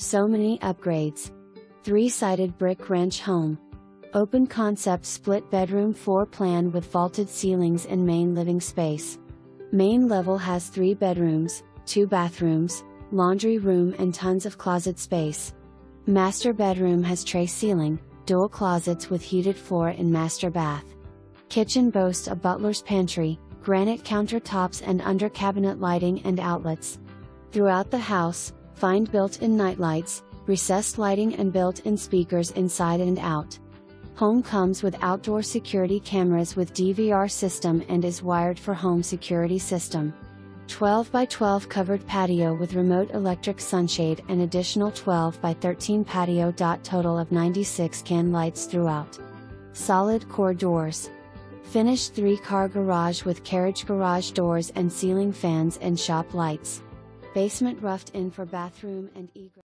So many upgrades. 3-sided brick ranch home. Open concept split bedroom floor plan with vaulted ceilings and main living space. Main level has 3 bedrooms, 2 bathrooms, laundry room and tons of closet space. Master bedroom has tray ceiling, dual closets with heated floor and master bath. Kitchen boasts a butler's pantry, granite countertops and under cabinet lighting and outlets. Throughout the house, find built-in nightlights, recessed lighting and built-in speakers inside and out. Home comes with outdoor security cameras with DVR system and is wired for home security system. 12 by 12 covered patio with remote electric sunshade and additional 12 by 13 patio.Total of 96 can lights throughout. Solid core doors. Finished 3-car garage with carriage garage doors and ceiling fans and shop lights. Basement roughed in for bathroom and egress.